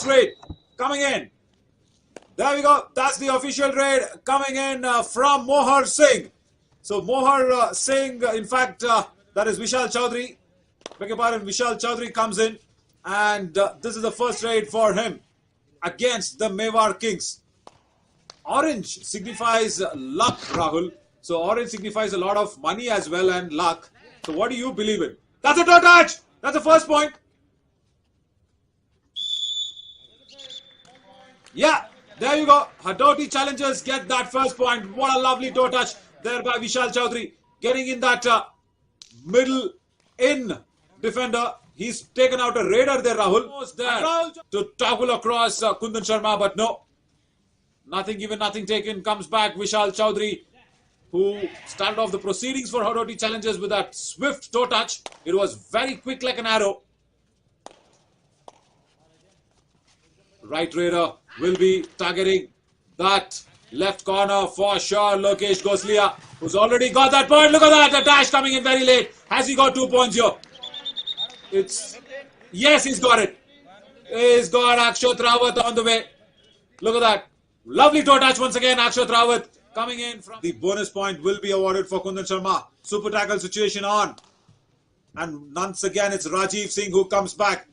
first raid coming in. There we go. That's the official raid coming in from Mohar Singh. So Mohar Singh, in fact, that is Vishal Chaudhary. Beg your pardon, Vishal Chaudhary comes in, and this is the first raid for him against the Mewar Kings. Orange signifies luck, Rahul. So orange signifies a lot of money as well and luck. So what do you believe in? That's a toe touch. That's the first point. Yeah, there you go. Hadoti challengers get that first point. What a lovely toe touch there by Vishal Chaudhary. Getting in that middle in defender. He's taken out a raider there, Rahul. Almost there to toggle across Kundan Sharma, but no. Nothing given, nothing taken. Comes back Vishal Chaudhary, who started off the proceedings for Hadoti challengers with that swift toe touch. It was very quick like an arrow. Right raider will be targeting that left corner for sure. Lokesh Gosalia, who's already got that point. Look at that, a dash coming in very late. Has he got 2 points here? Yes, he's got it. He's got Akshat Rawat on the way. Look at that. Lovely toe touch once again. Akshat Rawat coming in from the bonus point will be awarded for Kundan Sharma. Super tackle situation on. And once again, it's Rajiv Singh who comes back.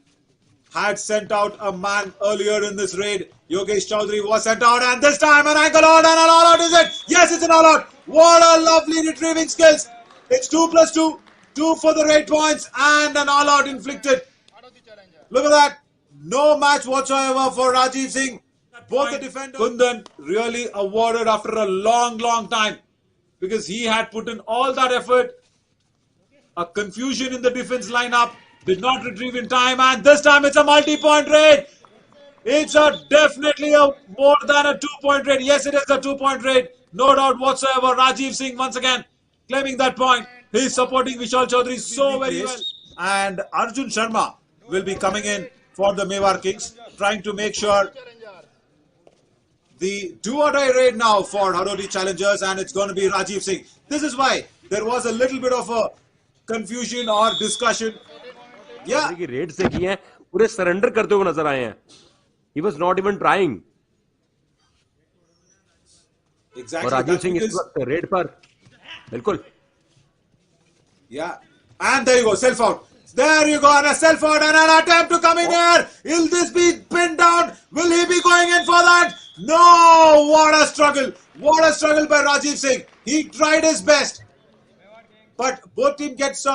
Had sent out a man earlier in this raid. Yogesh Chaudhary was sent out, and this time an ankle out and an all out, is it? Yes, it's an all out. What a lovely retrieving skills. It's 2 plus 2. 2 for the raid points and an all out inflicted. Look at that. No match whatsoever for Rajiv Singh. Both the defenders. Kundan really awarded after a long time because he had put in all that effort. A confusion in the defense lineup. Did not retrieve in time, and this time it's a multi-point raid. It's definitely a more than a 2-point raid. Yes, it is a 2-point raid. No doubt whatsoever. Rajiv Singh once again claiming that point. He's supporting Vishal Chaudhary so very well. And Arjun Sharma will be coming in for the Mewar Kings, trying to make sure the do-or-die raid now for Hadoti challengers, and it's going to be Rajiv Singh. This is why there was a little bit of a confusion or discussion. Yeah. Red से किए हैं पूरे surrender करते हुए नजर आए हैं. He was not even trying. Exactly. और राजीव सिंह इस वक्त रेड पर बिल्कुल. Yeah. And there you go, self out. There you go, and a self out and an attempt to come in here. Will this be pinned down? Will he be going in for that? No. What a struggle. What a struggle by Rajiv Singh. He tried his best. But both team gets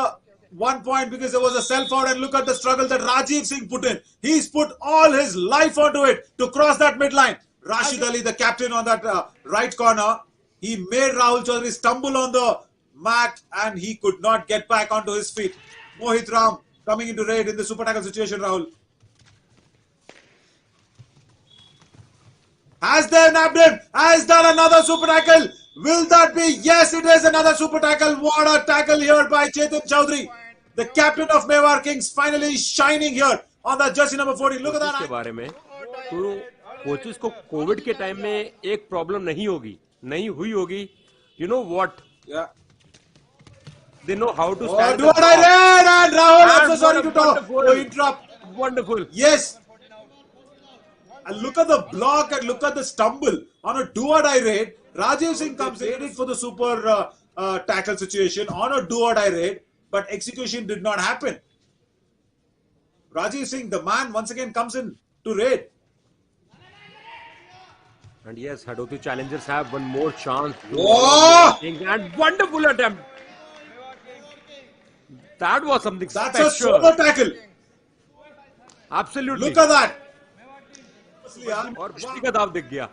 1 point because there was a self-out, and look at the struggle that Rajiv Singh put in. He's put all his life onto it to cross that midline. Rashid Ali, the captain on that right corner, he made Rahul Chaudhary stumble on the mat and he could not get back onto his feet. Mohit Ram coming into raid in the super tackle situation, Rahul. Has there nabbed him? Has done another super tackle? Will that be? Yes, it is another super tackle. What a tackle here by Chetan Chaudhary. The captain of Mewar Kings finally shining here on the jersey number 14. Look at that. के बारे में तो coaches को Covid के time में एक problem नहीं होगी, नहीं हुई होगी. You know what? Yeah. They know how to stand. Do what I read, and Rahul, I'm so sorry to interrupt. Wonderful. Yes. And look at the block and look at the stumble on a do-or-die raid. Rajiv Singh comes in for the super tackle situation on a do-or-die raid, but execution did not happen. Rajiv Singh, the man, once again comes in to raid. And yes, Hadoti challengers have one more chance. Oh! And wonderful attempt. That was something That's special. a super tackle. Absolutely. Look at that. और कुश्ती का दाव दिख गया.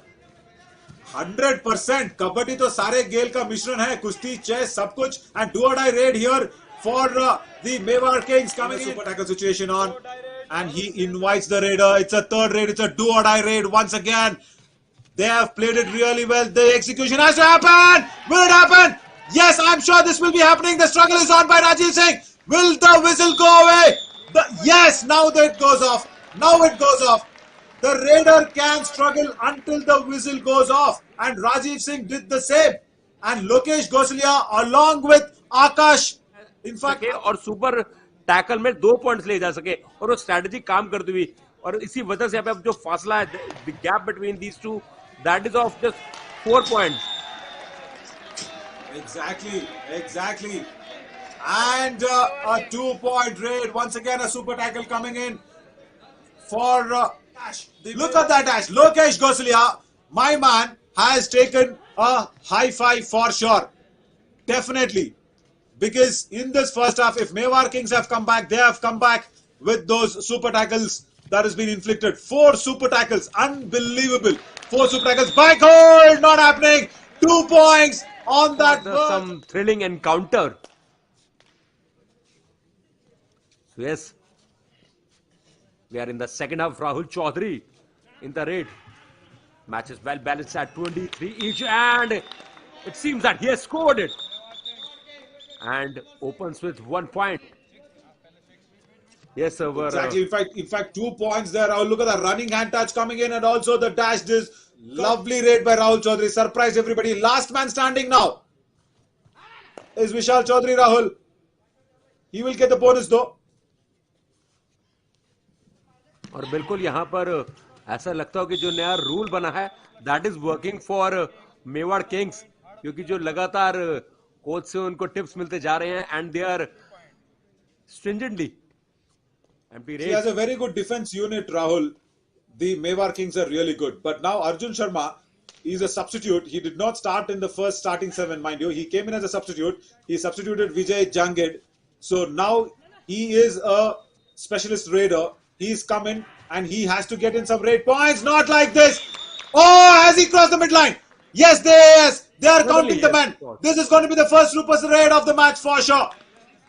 100%. कबड्डी तो सारे गेल का मिश्रण है. कुश्ती, चेस, सब कुछ. And do or die raid here for the Mewar Kings coming in. Super tackle situation on. And he invites the raider. It's a third raid. It's a do or die raid once again. They have played it really well. The execution has to happen. Will it happen? Yes, I'm sure this will be happening. The struggle is on by Rajiv Singh. Will the whistle go away? Yes, now that it goes off. Now it goes off. The raider can struggle until the whistle goes off. And Rajiv Singh did the same. And Lokesh Gosalia along with Akash. In fact, और super tackle में 2 points ले जा सके और वो strategy काम करती हुई और इसी वजह से अब जो फासला है, the gap between these two, that is of just 4 points. Exactly. And a 2-point raid. Once again, a super tackle coming in for Dash. Look at that dash. Lokesh Gosalia, my man, has taken a high five for sure. Definitely. Because in this first half, if Mewar Kings have come back, they have come back with those super tackles that has been inflicted. 4 super tackles. Unbelievable. 4 super tackles. Back hold. Not happening. 2 points on that. Some thrilling encounter. So yes, we are in the second half. Rahul Chaudhary in the raid. Match is well balanced at 23 each, and it seems that he has scored it and opens with 1 point. Yes, sir. Exactly. In fact, 2 points there. Rahul, look at the running hand touch coming in, and also the dash. This lovely raid by Rahul Chaudhary. Surprised everybody. Last man standing now is Vishal Chaudhary. Rahul. He will get the bonus though. और बिल्कुल यहाँ पर ऐसा लगता हो कि जो नया रूल बना है, that is working for Mewar Kings, क्योंकि जो लगातार कोच से उनको टिप्स मिलते जा रहे हैं, and they are stringently. He has a very good defense unit, Rahul. The Mewar Kings are really good. But now Arjun Sharma is a substitute. He did not start in the first starting 7, mind you. He came in as a substitute. He substituted Vijay Jangid. So now he is a specialist raider. He's come in and he has to get in some raid points. Not like this. Oh, has he crossed the midline? Yes, they are counting the man. This is going to be the first super raid of the match for sure.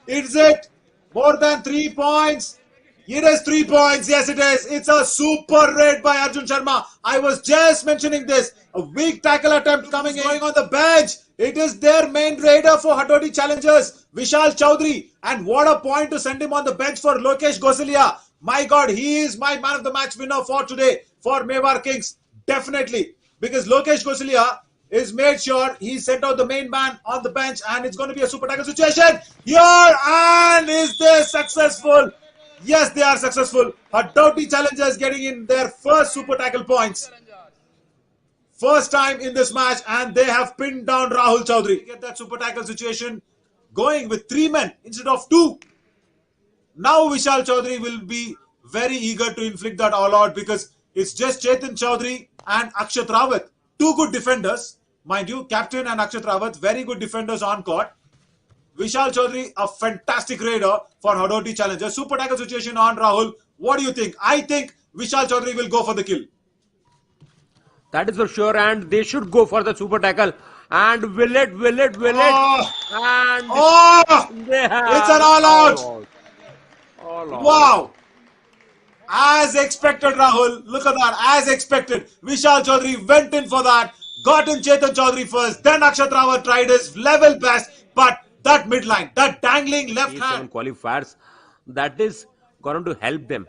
Is it more than 3 points? It is 3 points. Yes, it is. It's a super raid by Arjun Sharma. I was just mentioning this. A weak tackle attempt coming in. Going on the bench. It is their main raider for Hatoti Challengers, Vishal Chaudhary. And what a point to send him on the bench for Lokesh Gosalia. My God, he is my man of the match winner for today for Mewar Kings. Definitely. Because Lokesh Gosalia is made sure he sent out the main man on the bench, and it's going to be a super tackle situation here. And is they successful? Yes, they are successful. Hatoti Challengers getting in their first super tackle points. First time in this match, and they have pinned down Rahul Chaudhary. Get that super tackle situation going with 3 men instead of 2. Now Vishal Chaudhary will be very eager to inflict that all out, because it's just Chetan Chaudhary and Akshat Rawat. 2 good defenders, mind you, captain and Akshat Rawat, very good defenders on court. Vishal Chaudhary, a fantastic raider for Hatoti Challengers. Super tackle situation on Rahul. What do you think? I think Vishal Chaudhary will go for the kill. That is for sure, and they should go for the super tackle. And will it? And it's an all out. Wow. As expected, Rahul. Look at that. As expected. Vishal Chaudhary went in for that. Got in Chetan Chaudhary first. Then Akshat Rawat tried his level best. But that midline, that dangling left hand. Qualifiers, that is going to help them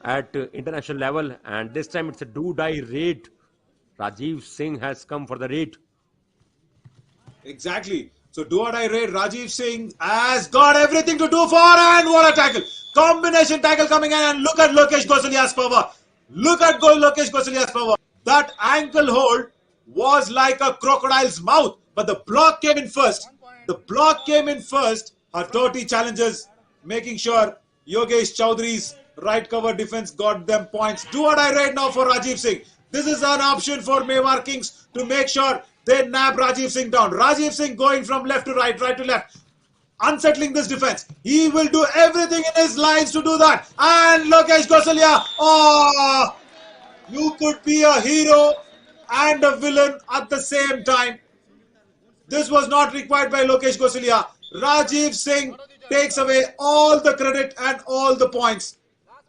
at international level. And this time it's a do-die raid. Rajiv Singh has come for the raid. Exactly. So do-or-die raid. Rajiv Singh has got everything to do for, and what a tackle. Combination tackle coming in, and look at Lokesh Gosalia's power. Look at Lokesh Gosalia's power. That ankle hold was like a crocodile's mouth, but the block came in first. Hatoti Challengers making sure Yogesh Chaudhary's right cover defense got them points. Do-or-die raid now for Rajiv Singh. This is an option for Mewar Kings to make sure they nab Rajiv Singh down. Rajiv Singh going from left to right, right to left. Unsettling this defense. He will do everything in his lines to do that. And Lokesh Gosalia. Oh, you could be a hero and a villain at the same time. This was not required by Lokesh Gosalia. Rajiv Singh takes away all the credit and all the points.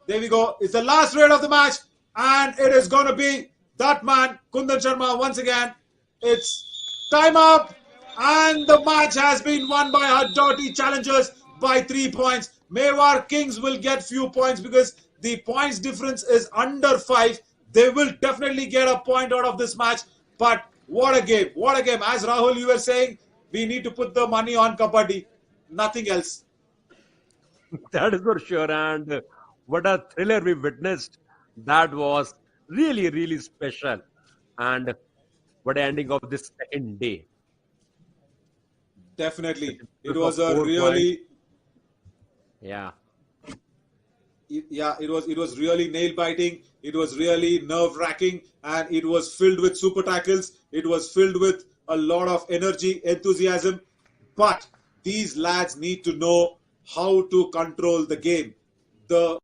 There we go. It's the last raid of the match. And it is going to be that man, Kundan Sharma, once again. It's time up. And the match has been won by Hatoti Challengers by 3 points. Mewar Kings will get few points because the points difference is under 5. They will definitely get a point out of this match. But what a game. What a game. As Rahul, you were saying, we need to put the money on Kabaddi. Nothing else. That is for sure. And what a thriller we witnessed. That was really, really special. And what an ending of this second day. Definitely, it For was a 4 points. really, Yeah. yeah, it was really nail biting. It was really nerve wracking, and it was filled with super tackles. It was filled with a lot of energy, enthusiasm. But these lads need to know how to control the game. The